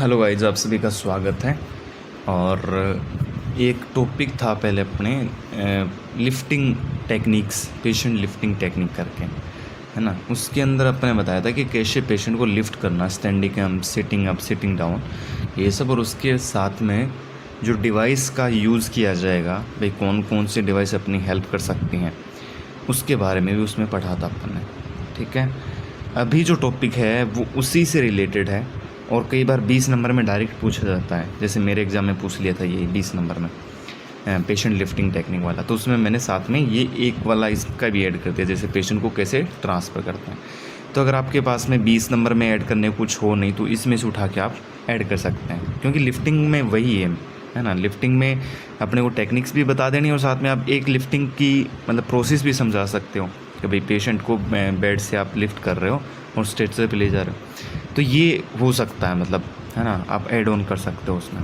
Hello guys, आप सभी का स्वागत है। और एक टॉपिक था पहले अपने lifting techniques, patient lifting technique करके, है ना। उसके अंदर अपने बताया था कि कैसे पेशेंट को लिफ्ट करना, स्टैंडिंग अप, सिटिंग डाउन, ये सब। और उसके साथ में जो डिवाइस का यूज़ किया जाएगा, भाई कौन कौन से डिवाइस अपनी हेल्प कर सकती हैं, उसके बारे में भी उसमें पढ़ा था अपन ने। ठीक है, अभी जो टॉपिक है वो उसी से रिलेटेड है। और कई बार 20 नंबर में डायरेक्ट पूछा जाता है, जैसे मेरे एग्ज़ाम में पूछ लिया था ये 20 नंबर में पेशेंट लिफ्टिंग टेक्निक वाला। तो उसमें मैंने साथ में ये एक वाला इसका भी ऐड कर दिया, जैसे पेशेंट को कैसे ट्रांसफ़र करते हैं। तो अगर आपके पास में 20 नंबर में ऐड करने को कुछ हो नहीं, तो इसमें से उठा के आप ऐड कर सकते हैं, क्योंकि लिफ्टिंग में वही है ना। लिफ्टिंग में अपने को टेक्निक्स भी बता देनी और साथ में आप एक लिफ्टिंग की मतलब प्रोसेस भी समझा सकते हो कि भाई पेशेंट को बेड से आप लिफ्ट कर रहे हो और स्ट्रेचर पे ले जा रहे हो। तो ये हो सकता है, मतलब है ना, आप ऐड ऑन कर सकते हो उसमें।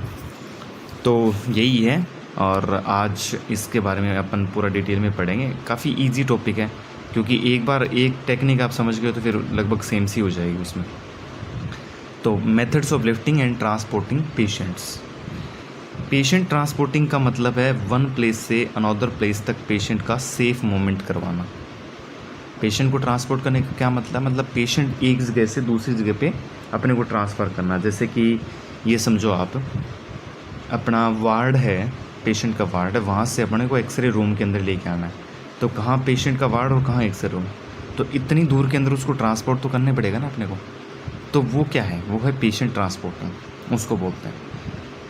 तो यही है, और आज इसके बारे में अपन पूरा डिटेल में पढ़ेंगे। काफ़ी इजी टॉपिक है, क्योंकि एक बार एक टेक्निक आप समझ गए तो फिर लगभग सेम सी हो जाएगी उसमें। तो methods of lifting and transporting patients. Patient transporting का मतलब है वन प्लेस से अनदर प्लेस तक पेशेंट का सेफ मूवमेंट करवाना। पेशेंट को ट्रांसपोर्ट करने का क्या मतलब पेशेंट एक जगह से दूसरी जगह पे अपने को ट्रांसफ़र करना। जैसे कि ये समझो, आप अपना वार्ड है, पेशेंट का वार्ड है, वहाँ से अपने को एक्सरे रूम के अंदर लेके आना है। तो कहाँ पेशेंट का वार्ड और कहाँ एक्सरे रूम, तो इतनी दूर के अंदर उसको ट्रांसपोर्ट तो करने पड़ेगा ना अपने को। तो वो क्या है, वो है पेशेंट ट्रांसपोर्टिंग, उसको बोलते हैं।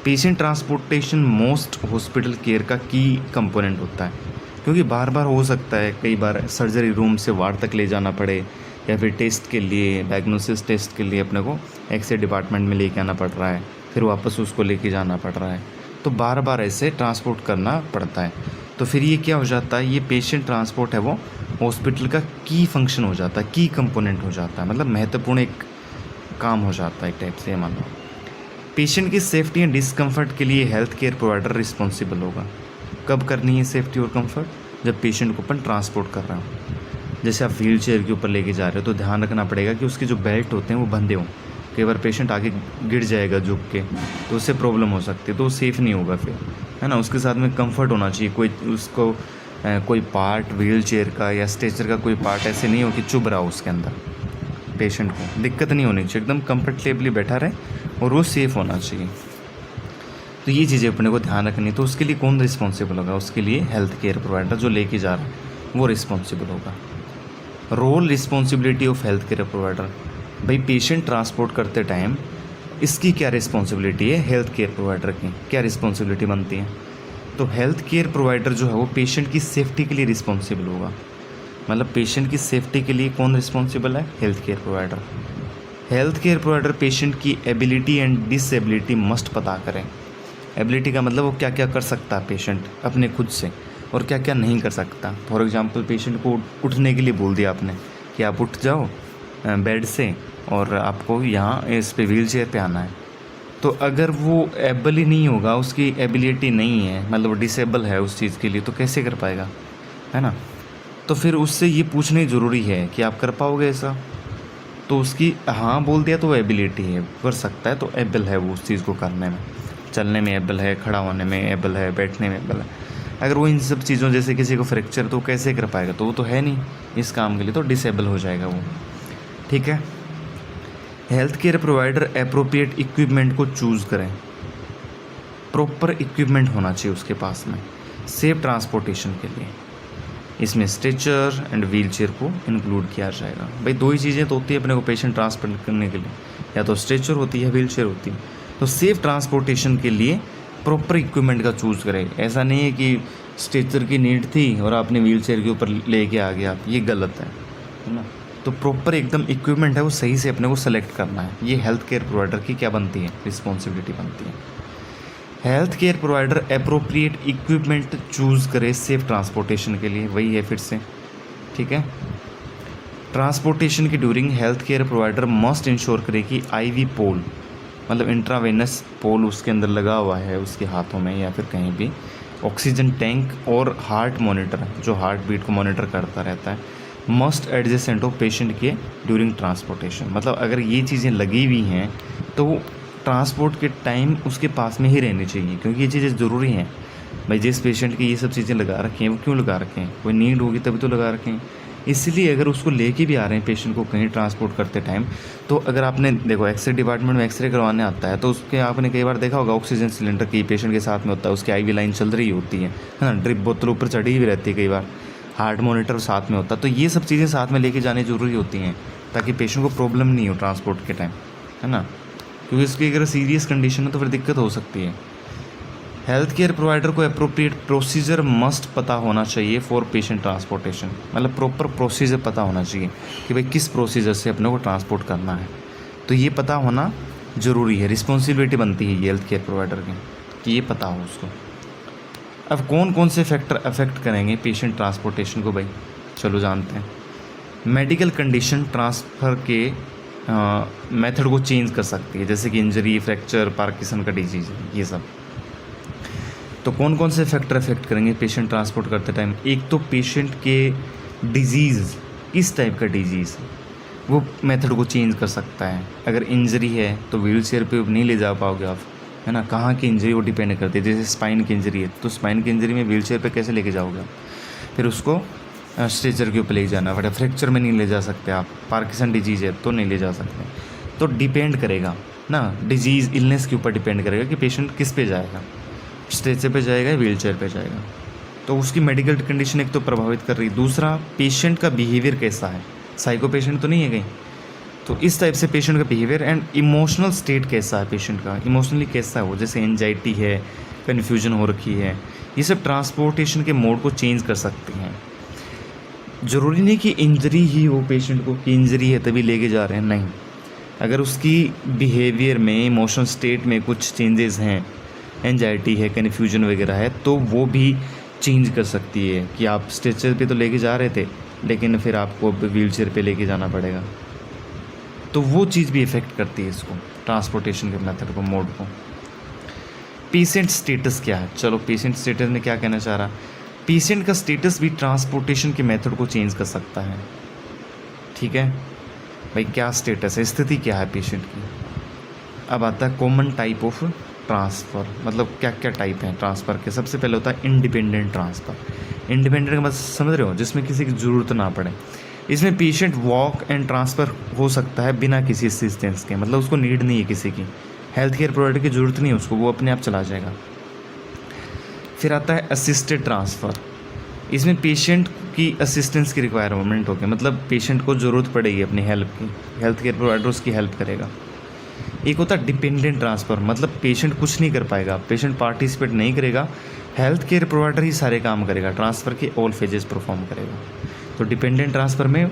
Patient transportation most hospital care का की कंपोनेंट होता है, क्योंकि बार बार हो सकता है, कई बार सर्जरी रूम से वार्ड तक ले जाना पड़े, या फिर टेस्ट के लिए, डायग्नोसिस टेस्ट के लिए अपने को एक्सरे डिपार्टमेंट में लेके आना पड़ रहा है, फिर वापस उसको लेके जाना पड़ रहा है। तो बार बार ऐसे ट्रांसपोर्ट करना पड़ता है। तो फिर ये क्या हो जाता है, ये पेशेंट ट्रांसपोर्ट है वो हॉस्पिटल का की फंक्शन हो जाता है, की कंपोनेंट हो जाता है, मतलब महत्वपूर्ण एक काम हो जाता है एक टाइप से, मान लो। पेशेंट की सेफ्टी एंड डिस्कम्फर्ट के लिए हेल्थ केयर प्रोवाइडर रिस्पॉन्सिबल होगा। कब करनी है सेफ्टी और कंफर्ट, जब पेशेंट को अपन ट्रांसपोर्ट कर रहे हो। जैसे आप व्हील चेयर के ऊपर लेके जा रहे हो, तो ध्यान रखना पड़ेगा कि उसके जो बेल्ट होते हैं वो बंधे हों। कई बार पेशेंट आगे गिर जाएगा झुक के, तो उससे प्रॉब्लम हो सकती है, तो वो सेफ़ नहीं होगा फिर, है ना। उसके साथ में कंफर्ट होना चाहिए, कोई उसको कोई पार्ट व्हील चेयर का या स्ट्रेचर का कोई पार्ट ऐसे नहीं हो कि चुभ रहा हो उसके अंदर। पेशेंट को दिक्कत नहीं होनी चाहिए, एकदम कंफर्टेबली बैठा रहे और वो सेफ़ होना चाहिए। तो ये चीज़ें अपने को ध्यान रखनी। तो उसके लिए कौन रिस्पॉन्सिबल होगा, उसके लिए हेल्थ केयर प्रोवाइडर जो लेके जा रहा है वो रिस्पॉन्सिबल होगा। Role responsibility of health care provider, भाई पेशेंट ट्रांसपोर्ट करते टाइम इसकी क्या रिस्पॉन्सिबिलिटी है, हेल्थ केयर प्रोवाइडर की क्या रिस्पॉन्सिबिलिटी बनती है। तो हेल्थ केयर प्रोवाइडर जो है वो पेशेंट की सेफ्टी के लिए रिस्पॉन्सिबल होगा। मतलब पेशेंट की सेफ्टी के लिए कौन रिस्पॉन्सिबल है, health care provider. Health care provider patient की एबिलिटी एंड डिसेबिलिटी मस्ट पता करें। एबिलिटी का मतलब वो क्या क्या कर सकता है पेशेंट अपने खुद से, और क्या क्या नहीं कर सकता। फॉर एग्जांपल, पेशेंट को उठने के लिए बोल दिया आपने कि आप उठ जाओ बेड से और आपको यहाँ इस पे व्हील चेयर पर आना है। तो अगर वो एबल ही नहीं होगा, उसकी एबिलिटी नहीं है, मतलब डिसेबल है उस चीज़ के लिए, तो कैसे कर पाएगा, है ना। तो फिर उससे ये पूछना ही ज़रूरी है कि आप कर पाओगे ऐसा। तो उसकी हाँ बोल दिया तो वो एबिलिटी है, कर सकता है, तो एबल है वो उस चीज़ को करने में। चलने में एबल है, खड़ा होने में एबल है, बैठने में एबल है। अगर वो इन सब चीज़ों, जैसे किसी को फ्रैक्चर, तो कैसे कर पाएगा, तो वो तो है नहीं इस काम के लिए, तो डिसेबल हो जाएगा वो। ठीक है। Health care provider appropriate equipment को चूज़ करें। प्रॉपर इक्विपमेंट होना चाहिए उसके पास में सेफ ट्रांसपोर्टेशन के लिए। इसमें स्ट्रेचर एंड व्हील चेयर को इंक्लूड किया जाएगा। भाई दो ही चीज़ें तो होती है अपने को पेशेंट ट्रांसपोर्ट करने के लिए, या तो स्ट्रेचर होती है, व्हील चेयर होती है। तो सेफ ट्रांसपोर्टेशन के लिए प्रॉपर इक्विपमेंट का चूज़ करें। ऐसा नहीं है कि स्ट्रेचर की नीड थी और आपने व्हील चेयर के ऊपर लेके आ गया, ये गलत है ना। तो प्रॉपर एकदम इक्विपमेंट है वो सही से अपने को सेलेक्ट करना है। ये हेल्थ केयर प्रोवाइडर की क्या बनती है, रिस्पॉन्सिबिलिटी बनती है। Health care provider appropriate equipment choose करे सेफ ट्रांसपोर्टेशन के लिए, वही है फिर से। ठीक है। ट्रांसपोर्टेशन की during health care provider must ensure करे कि आईवी पोल, मतलब इंट्रावेनस पोल उसके अंदर लगा हुआ है उसके हाथों में या फिर कहीं भी, ऑक्सीजन टैंक और हार्ट मॉनिटर जो हार्ट बीट को मॉनिटर करता रहता है, मस्ट एडजेसेंट ऑफ पेशेंट के ड्यूरिंग ट्रांसपोर्टेशन। मतलब अगर ये चीज़ें लगी हुई हैं तो ट्रांसपोर्ट के टाइम उसके पास में ही रहनी चाहिए, क्योंकि ये चीज़ें ज़रूरी हैं। भाई जिस पेशेंट की ये सब चीज़ें लगा रखी हैं वो क्यों लगा रखे हैं, कोई नीड होगी तभी तो लगा रखे हैं। इसलिए अगर उसको लेके भी आ रहे हैं पेशेंट को कहीं ट्रांसपोर्ट करते टाइम, तो अगर आपने देखो एक्सरे डिपार्टमेंट में एक्सरे करवाने आता है तो उसके आपने कई बार देखा होगा ऑक्सीजन सिलेंडर की पेशेंट के साथ में होता है, उसकी IV लाइन चल रही होती है ना, ड्रिप बोतल ऊपर चढ़ी हुई रहती है, कई बार हार्ट मॉनिटर साथ में होता है। तो ये सब चीज़ें साथ में लेके जानी ज़रूरी होती हैं ताकि पेशेंट को प्रॉब्लम नहीं हो ट्रांसपोर्ट के टाइम, है ना, क्योंकि इसकी अगर सीरियस कंडीशन है तो फिर दिक्कत हो सकती है। हेल्थ केयर प्रोवाइडर को अप्रोप्रिएट प्रोसीजर मस्ट पता होना चाहिए फॉर पेशेंट ट्रांसपोर्टेशन, मतलब प्रॉपर प्रोसीजर पता होना चाहिए कि भाई किस प्रोसीजर से अपने को ट्रांसपोर्ट करना है। तो ये पता होना ज़रूरी है, रिस्पॉन्सिबिलिटी बनती है ये हेल्थ केयर प्रोवाइडर की कि ये पता हो उसको। अब कौन कौन से फैक्टर अफेक्ट करेंगे पेशेंट ट्रांसपोर्टेशन को, भाई चलो जानते हैं। मेडिकल कंडीशन ट्रांसफ़र के मेथड को चेंज कर सकती है, जैसे कि इंजरी, फ्रैक्चर, पार्किंसन का डिजीज़, ये सब। तो कौन कौन से फैक्टर अफेक्ट करेंगे पेशेंट ट्रांसपोर्ट करते टाइम। एक तो पेशेंट के डिजीज़, किस टाइप का डिजीज़, वो मेथड को चेंज कर सकता है। अगर इंजरी है तो व्हील चेयर पर नहीं ले जा पाओगे आप, है ना, कहाँ की इंजरी वो डिपेंड करती है। जैसे स्पाइन की इंजरी है तो स्पाइन की इंजरी में व्हील चेयर पर कैसे लेके जाओगे, फिर उसको स्ट्रेचर के ऊपर ले जाना पड़ेगा। फ्रैक्चर में नहीं ले जा सकते आप, पार्किंसन डिजीज़ है तो नहीं ले जा सकते। तो डिपेंड करेगा ना, डिजीज़ इलनेस के ऊपर डिपेंड करेगा कि पेशेंट किस पे जाएगा, स्ट्रेचर पे जाएगा या व्हील चेयर पे जाएगा। तो उसकी मेडिकल कंडीशन एक तो प्रभावित कर रही है। दूसरा, पेशेंट का बिहेवियर कैसा है, साइको पेशेंट तो नहीं है कहीं, तो इस टाइप से पेशेंट का बिहेवियर। एंड इमोशनल स्टेट कैसा है पेशेंट का, इमोशनली कैसा है वो, जैसे एंजाइटी है, कन्फ्यूजन हो रखी है, ये सब ट्रांसपोर्टेशन के मोड को चेंज कर सकती हैं। ज़रूरी नहीं कि इंजरी ही हो पेशेंट को, कि इंजरी है तभी लेके जा रहे हैं, नहीं। अगर उसकी बिहेवियर में, इमोशनल स्टेट में कुछ चेंजेस हैं, एंजाइटी है, कन्फ्यूजन वगैरह है, तो वो भी चेंज कर सकती है कि आप स्ट्रेचर पे तो लेके जा रहे थे लेकिन फिर आपको व्हील चेयर पर लेके जाना पड़ेगा। तो वो चीज़ भी इफ़ेक्ट करती है इसको, ट्रांसपोर्टेशन के मेथड को, मोड को। पेशेंट स्टेटस क्या है, चलो पेशेंट स्टेटस में क्या कहना चाह रहा, पेशेंट का स्टेटस भी ट्रांसपोर्टेशन के मेथड को चेंज कर सकता है। ठीक है भाई, क्या स्टेटस है, स्थिति क्या है पेशेंट की। अब आता है कॉमन टाइप ऑफ ट्रांसफ़र, मतलब क्या क्या टाइप हैं ट्रांसफ़र के। सबसे पहले होता है इंडिपेंडेंट ट्रांसफ़र। इंडिपेंडेंट का मतलब समझ रहे हो, जिसमें किसी की ज़रूरत ना पड़े। इसमें पेशेंट वॉक एंड ट्रांसफ़र हो सकता है बिना किसी असिस्टेंस के, मतलब उसको नीड नहीं है किसी की, हेल्थ केयर प्रोवाइडर की ज़रूरत नहीं है उसको, वो अपने आप चला जाएगा। फिर आता है असिस्टेड ट्रांसफ़र। इसमें पेशेंट की असिस्टेंस की रिक्वायरमेंट होगी, मतलब पेशेंट को ज़रूरत पड़ेगी अपनी हेल्प की, हेल्थ केयर प्रोवाइडर उसकी हेल्प करेगा। एक होता है डिपेंडेंट ट्रांसफ़र, मतलब पेशेंट कुछ नहीं कर पाएगा, पेशेंट पार्टिसिपेट नहीं करेगा, हेल्थ केयर प्रोवाइडर ही सारे काम करेगा, ट्रांसफ़र के ऑल फेजेस परफॉर्म करेगा। तो डिपेंडेंट ट्रांसफ़र में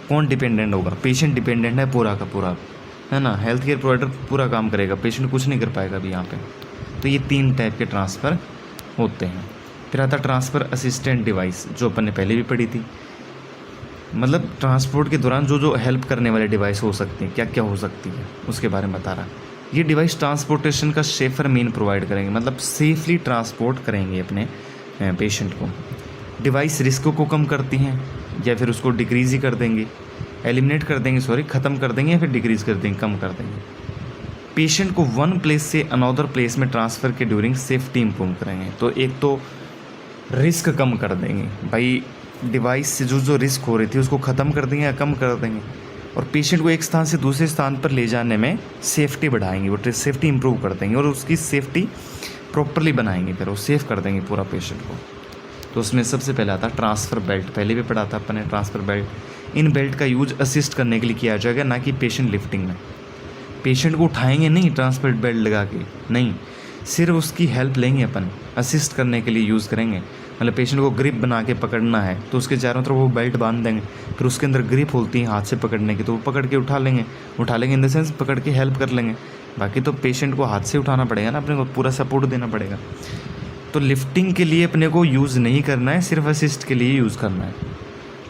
कौन डिपेंडेंट होगा, पेशेंट डिपेंडेंट है पूरा का पूरा, है ना, हेल्थ केयर प्रोवाइडर पूरा काम करेगा, पेशेंट कुछ नहीं कर पाएगा अभी यहाँ पे। तो ये 3 टाइप के ट्रांसफ़र होते हैं। फिर आता ट्रांसफ़र असिस्टेंट डिवाइस, जो अपन ने पहले भी पढ़ी थी, मतलब ट्रांसपोर्ट के दौरान जो जो हेल्प करने वाले डिवाइस हो सकती हैं, क्या क्या हो सकती है उसके बारे में बता रहा है। ये डिवाइस ट्रांसपोर्टेशन का सेफर मीन प्रोवाइड करेंगे, मतलब सेफली ट्रांसपोर्ट करेंगे अपने पेशेंट को। डिवाइस रिस्क को कम करती हैं या फिर उसको डिक्रीज़ ही कर देंगे, एलिमिनेट कर देंगे, सॉरी ख़त्म कर देंगे या फिर डिक्रीज़ कर देंगे, कम कर देंगे। पेशेंट को वन प्लेस से अनदर प्लेस में ट्रांसफ़र के ड्यूरिंग सेफ्टी इम्प्रूव करेंगे। तो एक तो रिस्क कम कर देंगे, भाई डिवाइस से जो जो रिस्क हो रही थी उसको ख़त्म कर देंगे या कम कर देंगे, और पेशेंट को एक स्थान से दूसरे स्थान पर ले जाने में सेफ्टी बढ़ाएंगे, वो सेफ्टी इंप्रूव कर देंगे और उसकी सेफ्टी प्रॉपरली बनाएंगे, फिर वो सेफ कर देंगे पूरा पेशेंट को। तो उसमें सबसे पहले आता है ट्रांसफ़र बेल्ट, पहले भी पढ़ा था अपन ने ट्रांसफ़र बेल्ट। इन बेल्ट का यूज असिस्ट करने के लिए किया जाएगा, ना कि पेशेंट लिफ्टिंग में। पेशेंट को उठाएंगे नहीं ट्रांसफ़र बेल्ट लगा के, नहीं, सिर्फ उसकी हेल्प लेंगे अपन, असिस्ट करने के लिए यूज़ करेंगे। मतलब पेशेंट को ग्रिप बना के पकड़ना है तो उसके चारों तरफ वो बेल्ट बांध देंगे, फिर उसके अंदर ग्रिप होती है हाथ से पकड़ने की, तो वो पकड़ के उठा लेंगे इन द सेंस पकड़ के हेल्प कर लेंगे। बाकी तो पेशेंट को हाथ से उठाना पड़ेगा ना, अपने को पूरा सपोर्ट देना पड़ेगा। तो लिफ्टिंग के लिए अपने को यूज़ नहीं करना है, सिर्फ असिस्ट के लिए यूज़ करना है।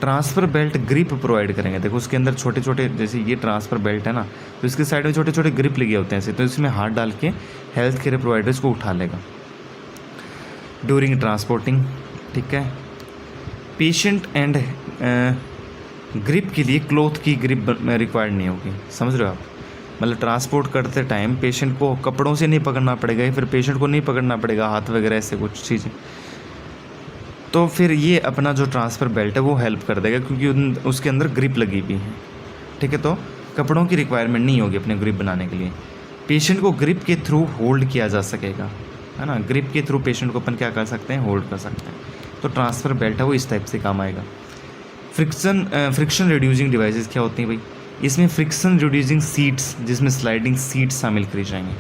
ट्रांसफ़र बेल्ट ग्रिप प्रोवाइड करेंगे, देखो उसके अंदर छोटे छोटे, जैसे ये ट्रांसफ़र बेल्ट है ना, तो इसके साइड में छोटे छोटे ग्रिप लगे होते हैं ऐसे, तो इसमें हाथ डाल के हेल्थ केयर प्रोवाइडर्स को उठा लेगा ड्यूरिंग ट्रांसपोर्टिंग। ठीक है, पेशेंट एंड ग्रिप के लिए क्लॉथ की ग्रिप रिक्वायर्ड नहीं होगी, समझ रहे हो आप। मतलब ट्रांसपोर्ट करते टाइम पेशेंट को कपड़ों से नहीं पकड़ना पड़ेगा, या फिर पेशेंट को नहीं पकड़ना पड़ेगा हाथ वगैरह ऐसे कुछ चीज़ें। तो फिर ये अपना जो ट्रांसफ़र बेल्ट है वो हेल्प कर देगा, क्योंकि उसके अंदर ग्रिप लगी हुई है। ठीक है, तो कपड़ों की रिक्वायरमेंट नहीं होगी अपने ग्रिप बनाने के लिए। पेशेंट को ग्रिप के थ्रू होल्ड किया जा सकेगा, है ना। ग्रिप के थ्रू पेशेंट को अपन क्या कर सकते हैं, होल्ड कर सकते हैं। तो ट्रांसफ़र बेल्ट है वो इस टाइप से काम आएगा। फ्रिक्शन रिड्यूसिंग डिवाइसेस क्या होती हैं भाई, इसमें फ्रिक्शन रिड्यूसिंग सीट्स, जिसमें स्लाइडिंग सीट्स शामिल करी जाएंगी।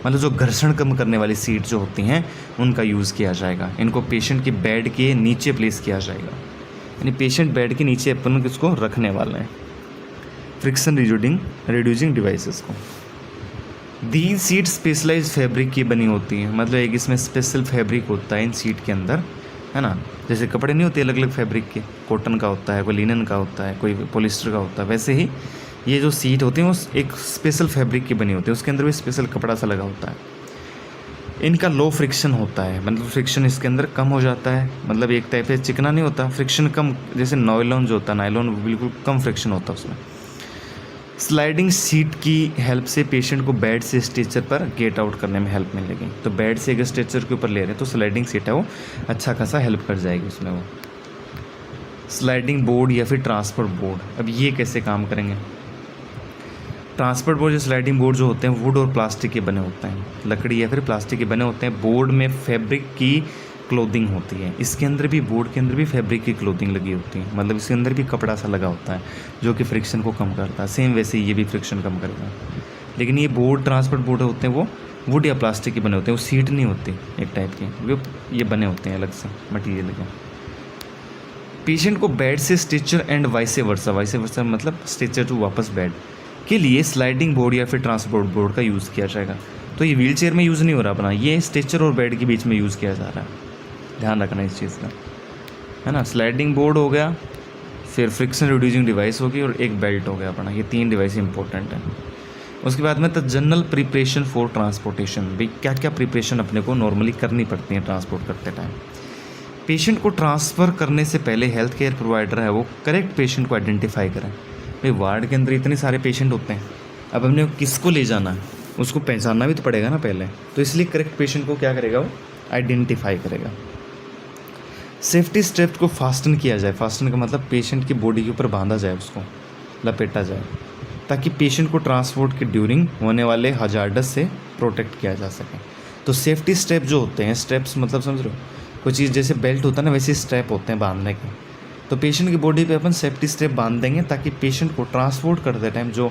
मतलब जो घर्षण कम करने वाली सीट जो होती हैं उनका यूज़ किया जाएगा। इनको पेशेंट के बेड के नीचे प्लेस किया जाएगा, यानी पेशेंट बेड के नीचे अपन इसको रखने वाले हैं, फ्रिक्शन रिड्यूसिंग डिवाइसेस को। दी सीट स्पेशलाइज फैब्रिक की बनी होती हैं, मतलब एक इसमें स्पेशल फैब्रिक होता है इन सीट के अंदर, है ना। जैसे कपड़े नहीं होते अलग अलग फैब्रिक के, कॉटन का होता है, कोई लिनन का होता है, कोई पॉलिस्टर का होता है, वैसे ही ये जो सीट होती हैं वो एक स्पेशल फैब्रिक की बनी होती है, उसके अंदर भी स्पेशल कपड़ा सा लगा होता है। इनका लो फ्रिक्शन होता है, मतलब फ्रिक्शन इसके अंदर कम हो जाता है, मतलब एक टाइप से चिकना नहीं होता, फ्रिक्शन कम। जैसे नायलॉन जो होता है, नायलॉन बिल्कुल कम फ्रिक्शन होता है उसमें। स्लाइडिंग सीट की हेल्प से पेशेंट को बेड से स्ट्रेचर पर गेट आउट करने में हेल्प मिलेगी। तो बेड से अगर स्ट्रेचर के ऊपर ले रहे हैं तो स्लाइडिंग सीट है वो अच्छा खासा हेल्प कर जाएगी उसमें वो। स्लाइडिंग बोर्ड या फिर ट्रांसपोर्ट बोर्ड, अब ये कैसे काम करेंगे। ट्रांसपोर्ट बोर्ड या स्लाइडिंग बोर्ड जो होते हैं वुड और प्लास्टिक के बने होते हैं, लकड़ी या फिर प्लास्टिक के बने होते हैं। बोर्ड में फैब्रिक की क्लोथिंग होती है, इसके अंदर भी, बोर्ड के अंदर भी फैब्रिक की क्लोथिंग लगी होती है, मतलब इसके अंदर भी कपड़ा सा लगा होता है जो कि फ्रिक्शन को कम करता है। सेम वैसे ये भी फ्रिक्शन कम करेगा। लेकिन ये बोर्ड, ट्रांसपोर्ट बोर्ड होते हैं वो वुड या प्लास्टिक के बने होते हैं, वो सीट नहीं होती एक टाइप की, वो ये बने होते हैं अलग से मटीरियल के। पेशेंट को बेड से स्ट्रेचर एंड वाइसे वर्सा मतलब स्ट्रेचर टू वापस बेड के लिए स्लाइडिंग बोर्ड या फिर ट्रांसपोर्ट बोर्ड का यूज़ किया जाएगा। तो ये व्हील चेयर में यूज़ नहीं हो रहा अपना, ये स्ट्रेचर और बेड के बीच में यूज़ किया जा रहा है, ध्यान रखना इस चीज़ का, है ना। स्लाइडिंग बोर्ड हो गया, फिर फ्रिक्शन रिड्यूसिंग डिवाइस होगी और एक बेल्ट हो गया अपना, ये 3 डिवाइस इंपॉर्टेंट है। उसके बाद में तो जनरल प्रिपरेशन फॉर ट्रांसपोर्टेशन, भाई क्या क्या प्रिपरेशन अपने को नॉर्मली करनी पड़ती है ट्रांसपोर्ट करते टाइम। पेशेंट को ट्रांसफ़र करने से पहले हेल्थ केयर प्रोवाइडर है वो करेक्ट पेशेंट को आइडेंटिफाई करें। भाई वार्ड के अंदर इतने सारे पेशेंट होते हैं, अब हमने किसको ले जाना है उसको पहचानना भी तो पड़ेगा ना पहले, तो इसलिए करेक्ट पेशेंट को क्या करेगा, वो आइडेंटिफाई करेगा। सेफ्टी स्ट्रेप को फास्टन किया जाए, फास्टन का मतलब पेशेंट की बॉडी के ऊपर बांधा जाए, उसको लपेटा जाए, ताकि पेशेंट को ट्रांसपोर्ट के ड्यूरिंग होने वाले हजार्डस से प्रोटेक्ट किया जा सके। तो सेफ्टी स्ट्रेप जो होते हैं, स्ट्रेप्स मतलब समझ रहे हो, कोई चीज़ जैसे बेल्ट होता है ना, वैसे स्ट्रेप होते हैं बांधने के। तो पेशेंट की बॉडी पे अपन सेफ्टी स्ट्रेप बांध देंगे ताकि पेशेंट को ट्रांसपोर्ट करते टाइम जो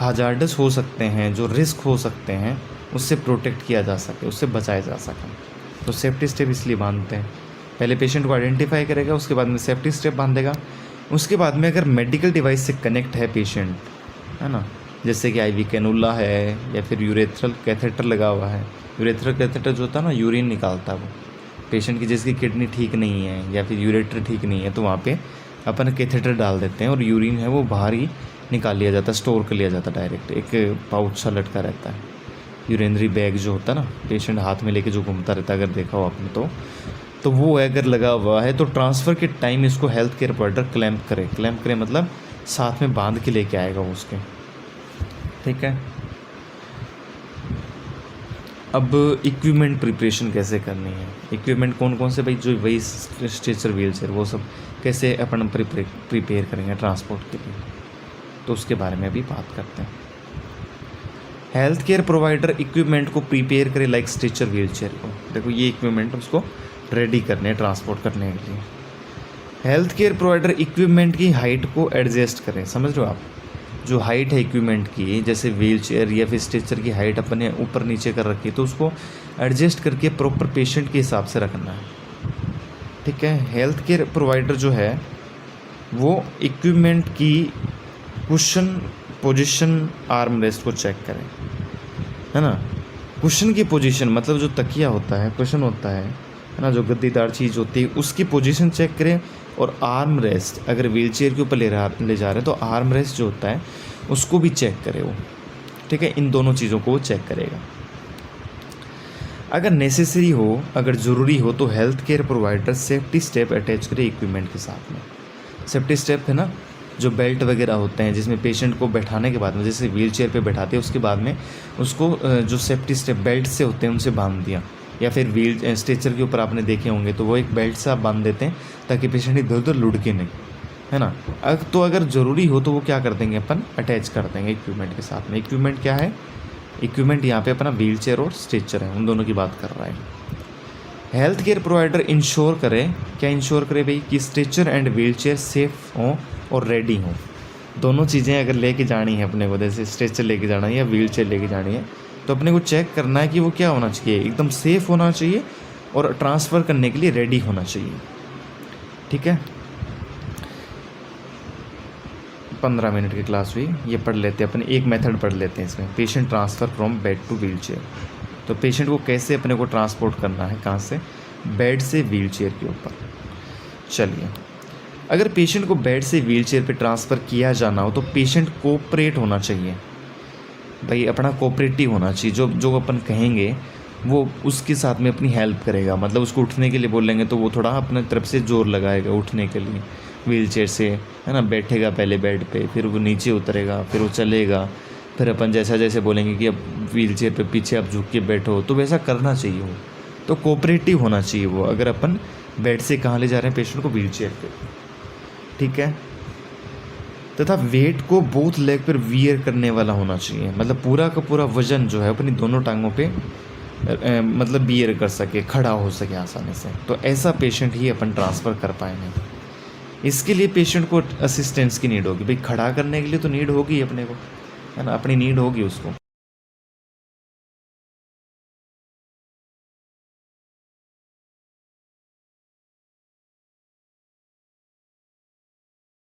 हजार्डस हो सकते हैं, जो रिस्क हो सकते हैं, उससे प्रोटेक्ट किया जा सके, उससे बचाया जा सके। तो सेफ्टी स्ट्रेप इसलिए बांधते हैं, पहले पेशेंट को आइडेंटिफाई करेगा, उसके बाद में सेफ्टी स्ट्रेप बांधेगा। उसके बाद में अगर मेडिकल डिवाइस से कनेक्ट है पेशेंट, है ना, जैसे कि आईवी कैनुला है या फिर यूरेथ्रल कैथेटर लगा हुआ है। यूरेथ्रल कैथेटर जो होता है ना, यूरिन निकालता है वो पेशेंट की, जिसकी किडनी ठीक नहीं है या फिर यूरेटर ठीक नहीं है, तो वहाँ पे अपन कैथेटर डाल देते हैं और यूरिन है वो बाहर ही निकाल लिया जाता है, स्टोर कर लिया जाता है डायरेक्ट, एक पाउच सा लटका रहता है। यूरिनरी बैग जो होता है ना, पेशेंट हाथ में लेके जो घूमता रहता है, अगर देखा हो आपने तो वो अगर लगा हुआ है तो ट्रांसफ़र के टाइम इसको हेल्थ केयर प्रोवाइडर क्लैम्प करे मतलब साथ में बांध के लेके आएगा वो उसके, ठीक है। अब इक्विपमेंट प्रिपरेशन कैसे करनी है, इक्विपमेंट कौन कौन से भाई, जो वही स्ट्रेचर व्हील चेयर वो सब कैसे अपन प्रिपेयर करेंगे ट्रांसपोर्ट के लिए, तो उसके बारे में भी बात करते हैं। हेल्थ केयर प्रोवाइडर इक्विपमेंट को प्रिपेयर करे लाइक स्ट्रेचर व्हील चेयर को, देखो ये इक्विपमेंट उसको रेडी करने हैं ट्रांसपोर्ट करने के लिए। हेल्थ केयर प्रोवाइडर इक्विपमेंट की हाइट को एडजस्ट करें, समझ रहे हो आप, जो हाइट है इक्विपमेंट की, जैसे व्हील चेयर या फिर स्ट्रेचर की हाइट अपन ने ऊपर नीचे कर रखी है, तो उसको एडजस्ट करके प्रॉपर पेशेंट के हिसाब से रखना है, ठीक है। हेल्थ केयर प्रोवाइडर जो है वो इक्विपमेंट की कुशन पोजीशन, आर्म रेस्ट को चेक करें, है ना। कुशन की पोजीशन मतलब जो तकिया होता है, कुशन होता है ना, जो गद्दीदार चीज़ होती है उसकी पोजीशन चेक करें। और आर्म रेस्ट, अगर व्हील चेयर के ऊपर ले जा रहे हैं तो आर्म रेस्ट जो होता है उसको भी चेक करे वो, ठीक है। इन दोनों चीज़ों को वो चेक करेगा। अगर नेसेसरी हो, अगर ज़रूरी हो, तो health care provider safety step attach करे इक्विपमेंट के साथ में। सेफ्टी स्टेप है ना, जो बेल्ट वगैरह होते हैं जिसमें पेशेंट को बैठाने के बाद में, जैसे व्हील चेयर पर बैठाते हैं उसके बाद में उसको जो सेफ्टी स्टेप बेल्ट से होते हैं उनसे बांध दिया, या फिर व्हील स्ट्रेचर के ऊपर आपने देखे होंगे तो वो एक बेल्ट से आप बांध देते हैं ताकि पेशेंट इधर उधर लुढ़के नहीं, है ना। तो अगर ज़रूरी हो तो वो क्या कर देंगे अपन, अटैच कर देंगे इक्विपमेंट के साथ में। इक्विपमेंट क्या है, इक्विपमेंट यहाँ पे अपना व्हील चेयर और स्ट्रेचर है, उन दोनों की बात कर रहा है। हेल्थ केयर प्रोवाइडर इंश्योर करे, क्या इंश्योर करे भाई, कि stretcher and wheel chair safe हों और रेडी हों। दोनों चीज़ें अगर लेके जानी है अपने को, जैसे स्ट्रेचर लेके जाना है या व्हील चेयर लेके जानी है, तो अपने को चेक करना है कि वो क्या होना चाहिए, एकदम सेफ़ होना चाहिए और ट्रांसफ़र करने के लिए रेडी होना चाहिए। ठीक है, 15 मिनट की क्लास हुई, ये पढ़ लेते हैं अपन, एक मेथड पढ़ लेते हैं इसमें, patient transfer from bed two wheel chair. तो पेशेंट को कैसे अपने को ट्रांसपोर्ट करना है, कहाँ से, बेड से व्हील चेयर के ऊपर। चलिए, अगर पेशेंट को बेड से व्हील चेयर पर ट्रांसफ़र किया जाना हो तो पेशेंट कोऑपरेट होना चाहिए भाई, अपना कोऑपरेटिव होना चाहिए। जो अपन कहेंगे वो उसके साथ में अपनी हेल्प करेगा, मतलब उसको उठने के लिए बोलेंगे तो वो थोड़ा अपने तरफ से जोर लगाएगा उठने के लिए व्हील चेयर से, है ना। बैठेगा पहले बेड पे, फिर वो नीचे उतरेगा, फिर वो चलेगा, फिर अपन जैसा जैसे बोलेंगे कि अब व्हील चेयर पे पीछे आप झुक के बैठो, तो वैसा करना चाहिए वो। तो कोऑपरेटिव होना चाहिए वो, अगर अपन बेड से कहाँ ले जा रहे हैं पेशेंट को, व्हील चेयर पर। ठीक है, तथा वेट को बोथ लेग पर वियर करने वाला होना चाहिए, मतलब पूरा का पूरा वजन जो है अपनी दोनों टांगों पे मतलब वियर कर सके, खड़ा हो सके आसानी से। तो ऐसा पेशेंट ही अपन ट्रांसफ़र कर पाएंगे। इसके लिए पेशेंट को असिस्टेंस की नीड होगी भाई, खड़ा करने के लिए तो नीड होगी अपने को, है ना, अपनी नीड होगी उसको।